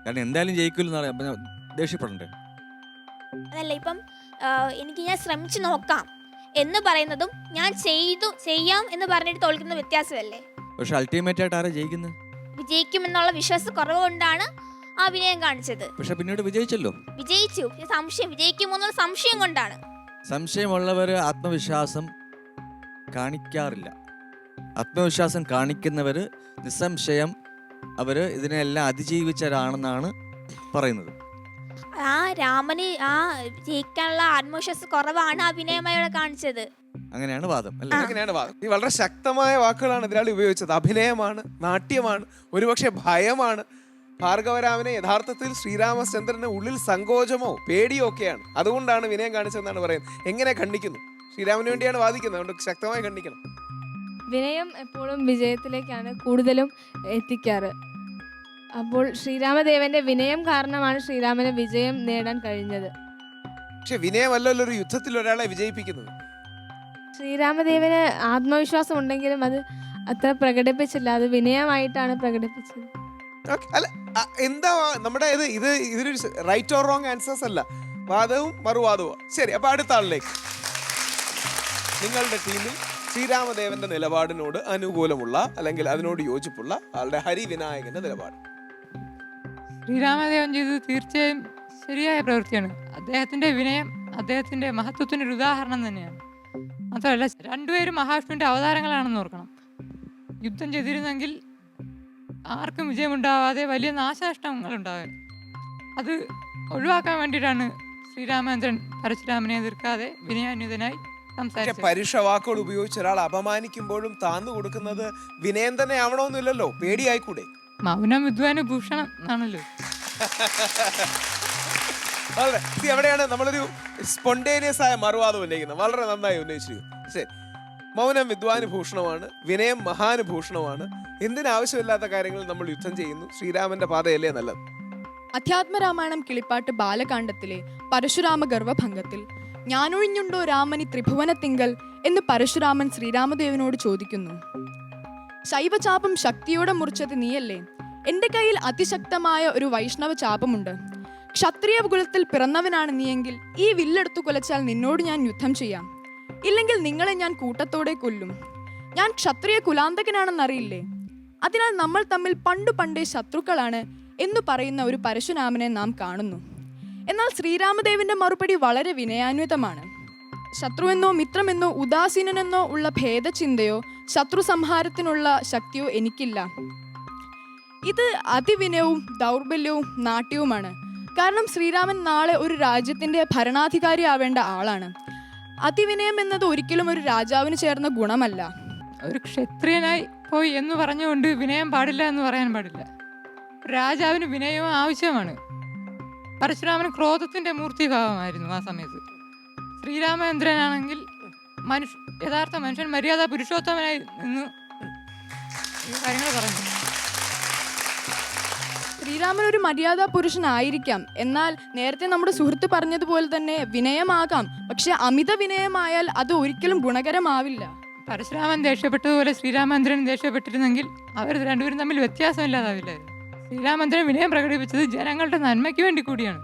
കാരണം എന്തായാലും ജയിക്കില്ലെന്ന് ദേഷ്യപ്പെടണ്ടേ? അതല്ല, ഇപ്പം എനിക്ക് ഞാൻ ശ്രമിച്ചു നോക്കാം എന്ന് പറയുന്നതും ഞാൻ ചെയ്യാം എന്ന് പറഞ്ഞിട്ട് തോൽക്കുന്ന വ്യത്യാസമല്ലേ? പക്ഷെ അൾട്ടിമേറ്റ് ആയിട്ട് ആരാ ജയിക്കുന്നത്? വിജയിക്കുമെന്നുള്ള വിശ്വാസം കുറവ് കൊണ്ടാണ് ആ വിനയം കാണിച്ചത്. പക്ഷെ പിന്നീട് വിജയിച്ചല്ലോ. വിജയിച്ചു. വിജയിക്കുമോ എന്നുള്ള സംശയം കൊണ്ടാണ്. സംശയമുള്ളവർ ആത്മവിശ്വാസം കാണിക്കാറില്ല. ആത്മവിശ്വാസം കാണിക്കുന്നവർ നിസ്സംശയം അവര് ഇതിനെല്ലാം അതിജീവിച്ചവരാണെന്നാണ് പറയുന്നത്. ആ രാമന് ആ ജയിക്കാനുള്ള ആത്മവിശ്വാസം കുറവാണ് അഭിനയമായി കാണിച്ചത്. അങ്ങനെയാണ് വാദം അല്ലേ? അങ്ങനെയാണ് വാദം. ഈ വളരെ ശക്തമായ വാക്കുകളാണ് എതിരാളി ഉപയോഗിച്ചത്. അഭിനയമാണ്, നാട്യമാണ്, ഒരുപക്ഷെ ഭയമാണ്. ഭാർഗവരാമനെ യഥാർത്ഥത്തിൽ ശ്രീരാമചന്ദ്രന് ഉള്ളിൽ സങ്കോചമോ പേടിയോ ഒക്കെയാണ്. അതുകൊണ്ടാണ് വിനയം കാണിച്ചതെന്നാണ് പറയുന്നത്. എങ്ങനെ ഖണ്ഡിക്കുന്നു? ശ്രീരാമന് വേണ്ടിയാണ് വാദിക്കുന്നത്, അതുകൊണ്ട് ശക്തമായി ഖണ്ഡിക്കണം. വിനയം എപ്പോഴും വിജയത്തിലേക്കാണ് കൂടുതലും എത്തിക്കാറ്. അപ്പോൾ ശ്രീരാമദേവന്റെ വിനയം കാരണമാണ് ശ്രീരാമന് വിജയം നേടാൻ കഴിഞ്ഞത്. പക്ഷെ വിനയമല്ലല്ലോ ഒരു യുദ്ധത്തിൽ ഒരാളെ വിജയിപ്പിക്കുന്നത്. ശ്രീരാമദേവന് ആത്മവിശ്വാസം ഉണ്ടെങ്കിലും അത് അത്ര പ്രകടിപ്പിച്ചില്ല. അത് വിനയമായിട്ടാണ് പ്രകടിപ്പിച്ചത്. അല്ല, എന്താ നമ്മുടെ ഇതിനൊരു റൈറ്റ് ഓർ റോങ് ആൻസേഴ്സ് അല്ല, വാദവും മറുവാദവും. ശരി, അപ്പൊ അടുത്ത ആളിലേക്ക്. നിങ്ങളുടെ ടീമിൽ ശ്രീരാമദേവന്റെ നിലപാടിനോട് അനുകൂലമുള്ള അല്ലെങ്കിൽ അതിനോട് യോജിപ്പുള്ള ആളുടെ ഹരിവിനായകന്റെ നിലപാട്. ശ്രീരാമദേവൻ ചെയ്തത് തീർച്ചയായും ശരിയായ പ്രവൃത്തിയാണ്. അദ്ദേഹത്തിന്റെ വിനയം അദ്ദേഹത്തിന്റെ മഹത്വത്തിനൊരു ഉദാഹരണം തന്നെയാണ്. മാത്രമല്ല, രണ്ടുപേരും മഹാവിഷ്ണുവിന്റെ അവതാരങ്ങളാണെന്ന് ഓർക്കണം. യുദ്ധം ചെയ്തിരുന്നെങ്കിൽ ആർക്കും വിജയമുണ്ടാവാതെ വലിയ നാശനഷ്ടങ്ങൾ ഉണ്ടാകും. അത് ഒഴിവാക്കാൻ വേണ്ടിയിട്ടാണ് ശ്രീരാമചന്ദ്രൻ പരശുരാമനെ എതിർക്കാതെ വിനയാന്വിതനായി സംസാരിച്ചത്. പരുഷ വാക്കുകൾ ഉപയോഗിച്ച് ഒരാൾ അപമാനിക്കുമ്പോഴും താന്നു കൊടുക്കുന്നത് വിനയം തന്നെ ആവണമെന്നില്ലല്ലോ, പേടിയായിക്കൂടെ? മൗനം വിദ്വാന് ഭൂഷണം എന്നാണല്ലോ. എവിടെയാണ് നമ്മളൊരു സ്പോണ്ടേനിയസ് ആയ മറുവാദം ഉന്നയിക്കുന്നത്? വളരെ നന്നായി ഉന്നയിച്ചിരിക്കുന്നു. ശരി, മൗനം വിദ്വാന് ഭൂഷണമാണ്, വിനയം മഹാനുഭൂഷണമാണ്. എന്തിനാവശ്യമില്ലാത്ത കാര്യങ്ങൾ നമ്മൾ യുദ്ധം ചെയ്യുന്നു? ശ്രീരാമന്റെ പാതയല്ലേ നല്ലത്? അധ്യാത്മരാമായണം കിളിപ്പാട്ട് ബാലകാണ്ഡത്തിലെ പരശുരാമ ഗർവഭംഗത്തിൽ ഞാനൊഴിഞ്ഞുണ്ടോ രാമനി ത്രിഭുവനത്തിങ്കൽ എന്ന് പരശുരാമൻ ശ്രീരാമദേവനോട് ചോദിക്കുന്നു. ശൈവചാപം ശക്തിയോടെ മുറിച്ചത് നീയല്ലേ? എൻ്റെ കയ്യിൽ അതിശക്തമായ ഒരു വൈഷ്ണവ ചാപമുണ്ട്. ക്ഷത്രിയ കുലത്തിൽ പിറന്നവനാണ് നീയെങ്കിൽ ഈ വില്ലെടുത്തു കൊലച്ചാൽ നിന്നോട് ഞാൻ യുദ്ധം ചെയ്യാം. ഇല്ലെങ്കിൽ നിങ്ങളെ ഞാൻ കൂട്ടത്തോടെ കൊല്ലും. ഞാൻ ക്ഷത്രിയ കുലാന്തകനാണെന്നറിയില്ലേ? അതിനാൽ നമ്മൾ തമ്മിൽ പണ്ടേ ശത്രുക്കളാണ് എന്നു പറയുന്ന ഒരു പരശുരാമനെ നാം കാണുന്നു. എന്നാൽ ശ്രീരാമദേവന്റെ മറുപടി വളരെ വിനയാന്വിതമാണ്. ശത്രുവെന്നോ മിത്രമെന്നോ ഉദാസീനനെന്നോ ഉള്ള ഭേദചിന്തയോ ശത്രു സംഹാരത്തിനുള്ള ശക്തിയോ എനിക്കില്ല. ഇത് അതിവിനയവും ദൗർബല്യവും നാട്യവുമാണ്. കാരണം ശ്രീരാമൻ നാളെ ഒരു രാജ്യത്തിന്റെ ഭരണാധികാരി ആവേണ്ട ആളാണ്. അതിവിനയം എന്നത് ഒരിക്കലും ഒരു രാജാവിന് ചേർന്ന ഗുണമല്ല. ഒരു ക്ഷത്രിയനായി പോയി എന്ന് പറഞ്ഞുകൊണ്ട് വിനയം പാടില്ല എന്ന് പറയാൻ പാടില്ല. രാജാവിന് വിനയവും ആവശ്യമാണ്. പരശുരാമന് ക്രോധത്തിന്റെ മൂർത്തിഭാവമായിരുന്നു ആ സമയത്ത്. ശ്രീരാമചന്ദ്രനാണെങ്കിൽ യഥാർത്ഥ മനുഷ്യൻ മര്യാദ പുരുഷോത്തമനായി നിന്ന് ഈ കാര്യങ്ങൾ പറഞ്ഞു. ശ്രീരാമൻ ഒരു മര്യാദാ പുരുഷനായിരിക്കാം. എന്നാൽ നേരത്തെ നമ്മുടെ സുഹൃത്ത് പറഞ്ഞതുപോലെ തന്നെ വിനയമാകാം. പക്ഷെ അമിത വിനയമായാൽ അത് ഒരിക്കലും ഗുണകരമാവില്ല. പരശുരാമൻ ദേഷ്യപ്പെട്ടതുപോലെ ശ്രീരാമചന്ദ്രൻ ദേഷ്യപ്പെട്ടിരുന്നെങ്കിൽ അവർ രണ്ടുപേരും തമ്മിൽ വ്യത്യാസമില്ലാതാവില്ലായിരുന്നു. ശ്രീരാമചന്ദ്രൻ വിനയം പ്രകടിപ്പിച്ചത് ജനങ്ങളുടെ നന്മയ്ക്ക് വേണ്ടി കൂടിയാണ്.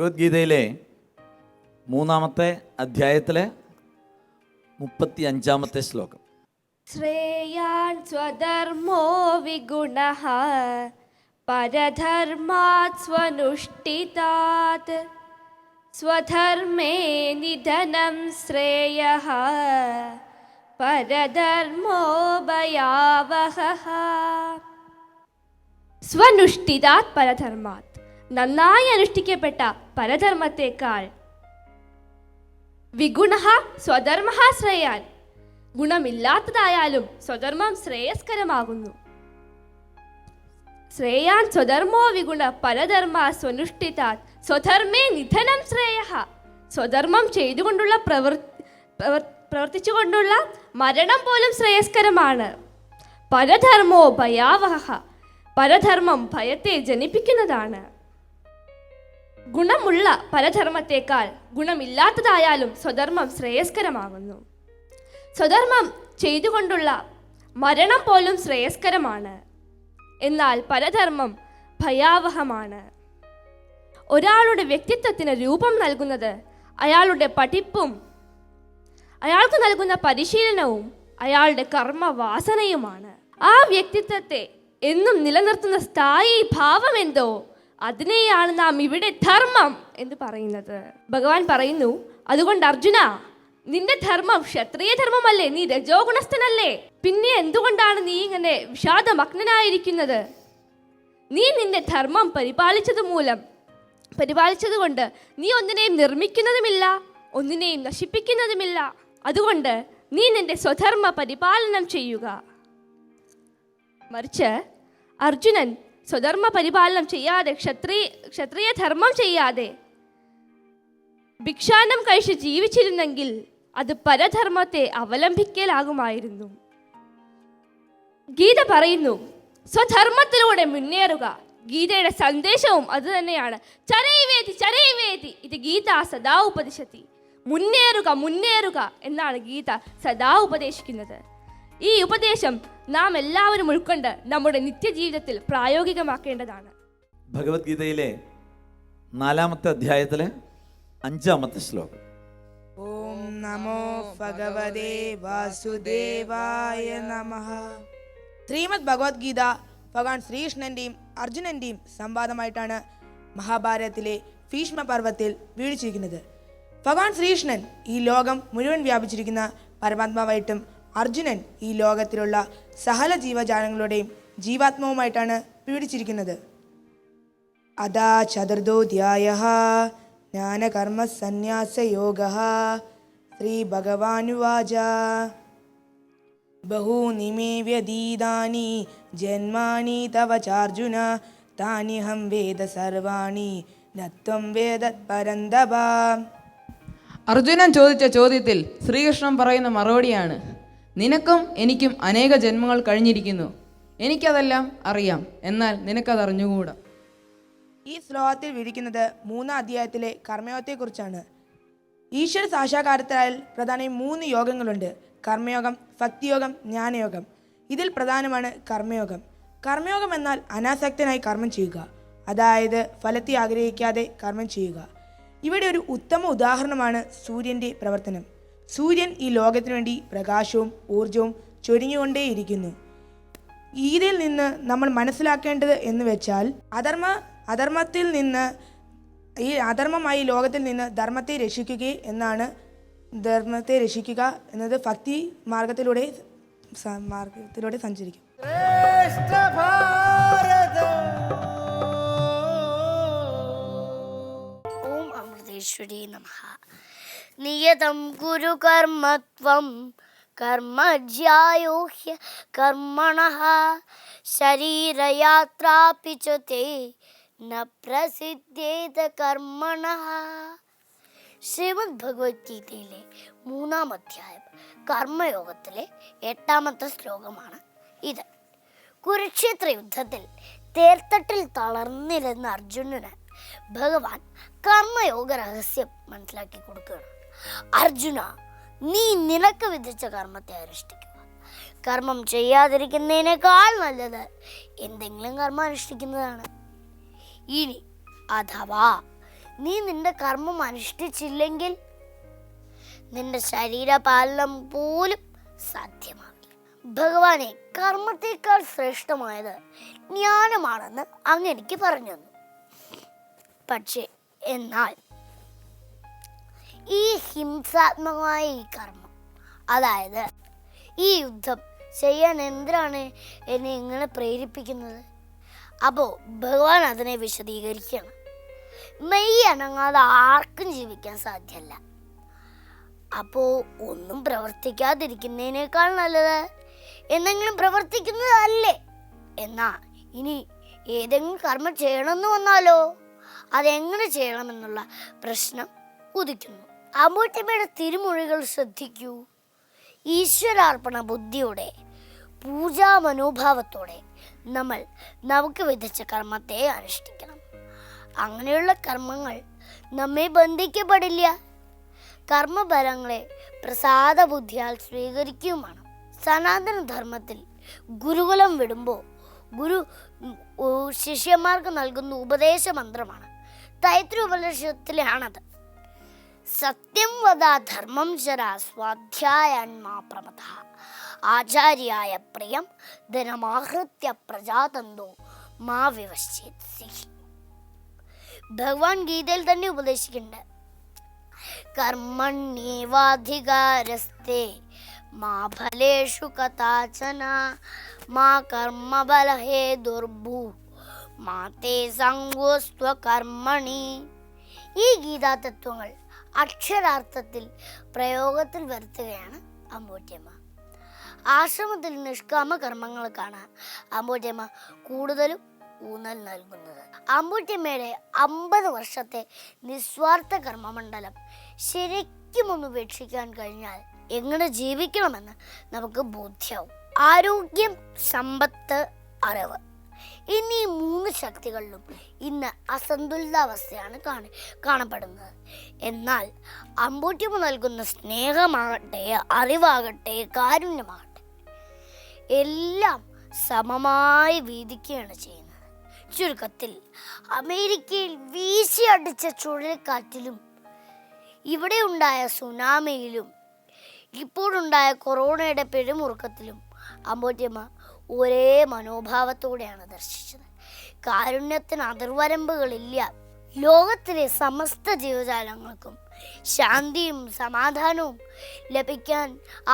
ഭഗവത്ഗീതയിലെ 3-ാമത്തെ അധ്യായത്തിലെ 35-ാമത്തെ ശ്ലോകം. ശ്രേയാൻ സ്വധർമ്മോ വിഗുണഃ പരധർമാത് സ്വനുഷ്ഠിതാത് സ്വധർമ്മേ നിധനം ശ്രേയഃ പരധർമ്മോ ഭയാവഹഃ. സ്വനുഷ്ഠിതാത് പരധർമാത്, നന്നായി അനുഷ്ഠിക്കപ്പെട്ട പരധർമ്മത്തേക്കാൾ വിഗുണഃ സ്വധർമ്മഃ ശ്രേയാൻ, ഗുണമില്ലാത്തതായാലും സ്വധർമ്മം ശ്രേയസ്കരമാകുന്നു. ശ്രേയാൻ സ്വധർമ്മോ വിഗുണ പരധർമ്മ സ്വനുഷ്ഠിതാത് സ്വധർമ്മേ നിധനം ശ്രേയഃ. സ്വധർമ്മം ചെയ്തുകൊണ്ടുള്ള പ്രവർത്തിച്ചുകൊണ്ടുള്ള മരണം പോലും ശ്രേയസ്കരമാണ്. പരധർമ്മോ ഭയാവഹഃ, പരധർമ്മം ഭയത്തെ ജനിപ്പിക്കുന്നതാണ്. ഗുണമുള്ള പരധർമ്മത്തേക്കാൾ ഗുണമില്ലാത്തതായാലും സ്വധർമ്മം ശ്രേയസ്കരമാകുന്നു. സ്വധർമ്മം ചെയ്തുകൊണ്ടുള്ള മരണം പോലും ശ്രേയസ്കരമാണ്. എന്നാൽ പരധർമ്മം ഭയാവഹമാണ്. ഒരാളുടെ വ്യക്തിത്വത്തിന് രൂപം നൽകുന്നത് അയാളുടെ പഠിപ്പും അയാൾക്ക് നൽകുന്ന പരിശീലനവും അയാളുടെ കർമ്മവാസനയുമാണ്. ആ വ്യക്തിത്വത്തെ എന്നും നിലനിർത്തുന്ന സ്ഥായി ഭാവം എന്തോ അതിനെയാണ് നാം ഇവിടെ ധർമ്മം എന്ന് പറയുന്നത്. ഭഗവാൻ പറയുന്നു, അതുകൊണ്ട് അർജുന, നിന്റെ ധർമ്മം ക്ഷത്രിയ ധർമ്മമല്ലേ? നീ രജോ ഗുണസ്ഥനല്ലേ? പിന്നെ എന്തുകൊണ്ടാണ് നീ ഇങ്ങനെ വിഷാദമഗ്നനായിരിക്കുന്നത്? നീ നിന്റെ ധർമ്മം പരിപാലിച്ചതുകൊണ്ട് നീ ഒന്നിനെയും നിർമ്മിക്കുന്നതുമില്ല, ഒന്നിനെയും നശിപ്പിക്കുന്നതുമില്ല. അതുകൊണ്ട് നീ നിന്റെ സ്വധർമ്മ പരിപാലനം ചെയ്യുക. മറിച്ച് അർജുനൻ സ്വധർമ്മ പരിപാലനം ചെയ്യാതെ, ക്ഷത്രിയ ധർമ്മം ചെയ്യാതെ ഭിക്ഷാന്നം കഴിച്ച് ജീവിച്ചിരുന്നെങ്കിൽ അത് പരധർമ്മത്തെ അവലംബിക്കലാകുമായിരുന്നു. ഗീത പറയുന്നു, സ്വധർമ്മത്തിലൂടെ മുന്നേറുക. ഗീതയുടെ സന്ദേശവും അത് തന്നെയാണ്. ചരൈവേതി ചരൈവേതി ഇത് ഗീത സദാ ഉപദിശതി. മുന്നേറുക എന്നാണ് ഗീത സദാ ഉപദേശിക്കുന്നത്. ഈ ഉപദേശം നാം എല്ലാവരും ഉൾക്കൊണ്ട് നമ്മുടെ നിത്യജീവിതത്തിൽ പ്രായോഗികമാക്കേണ്ടതാണ്. ഭഗവത്ഗീതയിലെ 4-ാമത്തെ അധ്യായത്തിലെ 5-ാമത്തെ ശ്ലോകം. ഓം നമോ ഭഗവതേ വാസുദേവായ നമഃ. ശ്രീമദ് ഭഗവത്ഗീത ഭഗവാൻ ശ്രീകൃഷ്ണന്റെയും അർജുനന്റെയും സംവാദമായിട്ടാണ് മഹാഭാരതത്തിലെ ഭീഷ്മ പർവ്വത്തിൽ വീഴിച്ചിരിക്കുന്നത്. ഭഗവാൻ ശ്രീകൃഷ്ണൻ ഈ ലോകം മുഴുവൻ വ്യാപിച്ചിരിക്കുന്ന പരമാത്മാവായിട്ടും അർജുനൻ ഈ ലോകത്തിലുള്ള സകല ജീവജാലങ്ങളുടെയും ജീവാത്മാവുമായിട്ടാണ് പീഡിച്ചിരിക്കുന്നത്. അതാ ചതുർഥോധ്യായഃ ജ്ഞാനകർമ്മ സന്യാസയോഗഃ. ശ്രീ ഭഗവാനുവാച ബഹൂനി മേ വ്യതീതാനി ജന്മാനി തവ ചാർജുന താനിഹം വേദ സർവാണി നത്വം വേദത് പരന്തപ. അർജുനൻ ചോദിച്ച ചോദ്യത്തിൽ ശ്രീകൃഷ്ണൻ പറയുന്ന മറുപടിയാണ്, നിനക്കും എനിക്കും അനേക ജന്മങ്ങൾ കഴിഞ്ഞിരിക്കുന്നു. എനിക്കതെല്ലാം അറിയാം, എന്നാൽ നിനക്കതറിഞ്ഞുകൂടാ. ഈ ശ്ലോകത്തിൽ വിവരിക്കുന്നത് 3-ാം അധ്യായത്തിലെ കർമ്മയോഗത്തെക്കുറിച്ചാണ്. ഈശ്വര സാക്ഷാത്കാരത്താൽ പ്രധാനമായും 3 യോഗങ്ങളുണ്ട്: കർമ്മയോഗം, ഭക്തിയോഗം, ജ്ഞാനയോഗം. ഇതിൽ പ്രധാനമാണ് കർമ്മയോഗം. കർമ്മയോഗം എന്നാൽ അനാസക്തനായി കർമ്മം ചെയ്യുക, അതായത് ഫലത്തെ ആഗ്രഹിക്കാതെ കർമ്മം ചെയ്യുക. ഇവിടെ ഒരു ഉത്തമ ഉദാഹരണമാണ് സൂര്യൻ്റെ പ്രവർത്തനം. സൂര്യൻ ഈ ലോകത്തിനു വേണ്ടി പ്രകാശവും ഊർജവും ചൊരിഞ്ഞുകൊണ്ടേയിരിക്കുന്നു. ഗീതയിൽ നിന്ന് നമ്മൾ മനസ്സിലാക്കേണ്ടത് എന്ന് വെച്ചാൽ അധർമ്മത്തിൽ നിന്ന് ഈ അധർമ്മമായി ലോകത്തിൽ നിന്ന് ധർമ്മത്തെ രക്ഷിക്കുക എന്നാണ്. ധർമ്മത്തെ രക്ഷിക്കുക എന്നത് ഭക്തി മാർഗത്തിലൂടെ സഞ്ചരിക്കും. ഓം അമൃതേശ്വരി നമഃ. നിയതം ഗുരു കർമ്മത്വം കർമ്മജ്യായോ ഹ്യ കർമ്മണഃ ശരീരയാത്രാപി ച തേ ന പ്രസിദ്ധ്യേത കർമ്മണഃ. ശ്രീമദ് ഭഗവത്ഗീതയിലെ 3-ാം അധ്യായം കർമ്മയോഗത്തിലെ 8-ാമത്തെ ശ്ലോകമാണ് ഇത്. കുരുക്ഷേത്ര യുദ്ധത്തിൽ തേർത്തട്ടിൽ തളർന്നിരുന്ന അർജുനന് ഭഗവാൻ കർമ്മയോഗ രഹസ്യം മനസ്സിലാക്കി കൊടുക്കുകയാണ്. അർജുന, നീ നിനക്ക് വിധിച്ച കർമ്മത്തെ അനുഷ്ഠിക്കുക. കർമ്മം ചെയ്യാതിരിക്കുന്നതിനേക്കാൾ നല്ലത് എന്തെങ്കിലും കർമ്മം അനുഷ്ഠിക്കുന്നതാണ്. ഇനി അഥവാ നീ നിന്റെ കർമ്മം അനുഷ്ഠിച്ചില്ലെങ്കിൽ നിന്റെ ശരീരപാലനം പോലും സാധ്യമാവില്ല. ഭഗവാനെ, കർമ്മത്തേക്കാൾ ശ്രേഷ്ഠമായത് ജ്ഞാനമാണെന്ന് അങ്ങ് എനിക്ക് പറഞ്ഞു തന്നു. പക്ഷേ എന്നാൽ ഈ ഹിംസാത്മകമായ ഈ കർമ്മം, അതായത് ഈ യുദ്ധം ചെയ്യാൻ എന്തിനാണ് എന്നെ ഇങ്ങനെ പ്രേരിപ്പിക്കുന്നത്? അപ്പോൾ ഭഗവാൻ അതിനെ വിശദീകരിക്കണം. മെയ് അനങ്ങാതെ ആർക്കും ജീവിക്കാൻ സാധ്യമല്ല. അപ്പോൾ ഒന്നും പ്രവർത്തിക്കാതിരിക്കുന്നതിനേക്കാൾ നല്ലത് എന്തെങ്കിലും പ്രവർത്തിക്കുന്നതല്ലേ. എന്നാ ഇനി ഏതെങ്കിലും കർമ്മം ചെയ്യണമെന്ന് വന്നാലോ, അതെങ്ങനെ ചെയ്യണമെന്നുള്ള പ്രശ്നം ഉദിക്കുന്നു. അമ്പൂറ്റമ്മയുടെ തിരുമൊഴികൾ ശ്രദ്ധിക്കൂ. ഈശ്വരാർപ്പണ ബുദ്ധിയോടെ, പൂജാ മനോഭാവത്തോടെ നമ്മൾ നമുക്ക് വിധിച്ച കർമ്മത്തെ അനുഷ്ഠിക്കണം. അങ്ങനെയുള്ള കർമ്മങ്ങൾ നമ്മെ ബന്ധിക്കപ്പെടില്ല. കർമ്മഫലങ്ങളെ പ്രസാദ ബുദ്ധിയാൽ സ്വീകരിക്കുകയുമാണ്. സനാതന ധർമ്മത്തിൽ ഗുരുകുലം വിടുമ്പോൾ ഗുരു ശിഷ്യന്മാർക്ക് നൽകുന്ന ഉപദേശ മന്ത്രമാണ്. തൈത്രോപനിഷത്തിലാണത്. സത്യം വദ ധർമ്മം ചര സ്വാധ്യായാന്മാ പ്രമഥ ആചാര്യായ പ്രിയം ധനമാഹൃത്യ പ്രജാതന്തോ മാ വിവശ്ചേത്സി. ഭഗവാൻ ഗീതയിൽ തന്നെ ഉപദേശിക്കുന്നുണ്ട്, കർമ്മണ്യേവാധികാരസ്തേ മാ ഫലേഷു കഥാചന മാ കർമ്മഫലഹേ ദുർഭൂ മാ തേ സംഗോസ്ത്വ കർമ്മണി. ഈ ഗീതാ തത്വങ്ങൾ അക്ഷരാർത്ഥത്തിൽ പ്രയോഗത്തിൽ വരുത്തുകയാണ് അമ്പൂറ്റമ്മ. ആശ്രമത്തിൽ നിഷ്കാമ കർമ്മങ്ങൾക്കാണ് അമ്പൂറ്റമ്മ കൂടുതലും ഊന്നൽ നൽകുന്നത്. അമ്പൂറ്റമ്മയുടെ 50 വർഷത്തെ നിസ്വാർത്ഥ കർമ്മമണ്ഡലം ശരിക്കും ഒന്ന് വീക്ഷിക്കാൻ കഴിഞ്ഞാൽ എങ്ങനെ ജീവിക്കണമെന്ന് നമുക്ക് ബോധ്യമാവും. ആരോഗ്യം, സമ്പത്ത്, അറിവ് എന്നീ 3 ശക്തികളിലും ഇന്ന് അസന്തുലിതാവസ്ഥയാണ് കാണപ്പെടുന്നത്. എന്നാൽ അമ്പൂറ്റമ്മ നൽകുന്ന സ്നേഹമാകട്ടെ, അറിവാകട്ടെ, കാരുണ്യമാകട്ടെ എല്ലാം സമമായി വീതിക്കുകയാണ് ചെയ്യുന്നത്. ചുരുക്കത്തിൽ അമേരിക്കയിൽ വീശിയടിച്ച ചുഴലിക്കാറ്റിലും ഇവിടെ ഉണ്ടായ സുനാമിയിലും ഇപ്പോഴുണ്ടായ കൊറോണയുടെ പിടിമുറുക്കത്തിലും അമ്പൂറ്റമ്മ ഒരേ മനോഭാവത്തോടെയാണ് ദർശിച്ചത്. കാരുണ്യത്തിന് അതിർവരമ്പുകളില്ല. ലോകത്തിലെ സമസ്ത ജീവജാലങ്ങൾക്കും ശാന്തിയും സമാധാനവും ലഭിക്കാൻ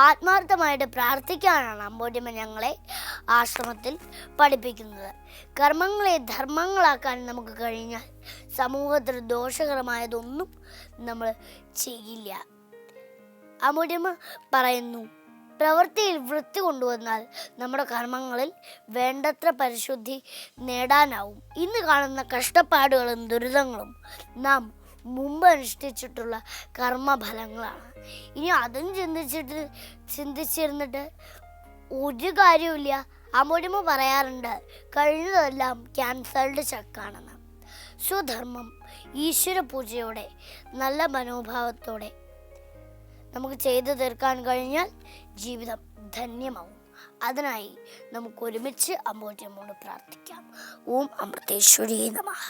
ആത്മാർത്ഥമായിട്ട് പ്രാർത്ഥിക്കാനാണ് അമ്പൂറ്റമ്മ ഞങ്ങളെ ആശ്രമത്തിൽ പഠിപ്പിക്കുന്നത്. കർമ്മങ്ങളെ ധർമ്മങ്ങളാക്കാൻ നമുക്ക് കഴിഞ്ഞാൽ സമൂഹത്തിൽ ദോഷകരമായതൊന്നും നമ്മൾ ചെയ്യില്ല. അമ്പൂറ്റമ്മ പറയുന്നു, പ്രവൃത്തിയിൽ വൃത്തി കൊണ്ടുവന്നാൽ നമ്മുടെ കർമ്മങ്ങളിൽ വേണ്ടത്ര പരിശുദ്ധി നേടാനാവും. ഇന്ന് കാണുന്ന കഷ്ടപ്പാടുകളും ദുരിതങ്ങളും നാം മുമ്പ് അനുഷ്ഠിച്ചിട്ടുള്ള കർമ്മഫലങ്ങളാണ്. ഇനി അതും ചിന്തിച്ചിരുന്നിട്ട് ഒരു കാര്യമില്ല. അമ്പൂറ്റമ്മ പറയാറുണ്ട്, കഴിഞ്ഞതെല്ലാം ക്യാൻസൽഡ് ചെക്കാണെന്ന്. സ്വധർമ്മം ഈശ്വര പൂജയോടെ നല്ല മനോഭാവത്തോടെ നമുക്ക് ചെയ്തു തീർക്കാൻ കഴിഞ്ഞാൽ ജീവിതം ധന്യമാവും. അതിനായി നമുക്ക് ഒരുമിച്ച് അമ്പൂറ്റമ്മയോട് പ്രാർത്ഥിക്കാം. ഓം അമൃതേശ്വരി നമഃ.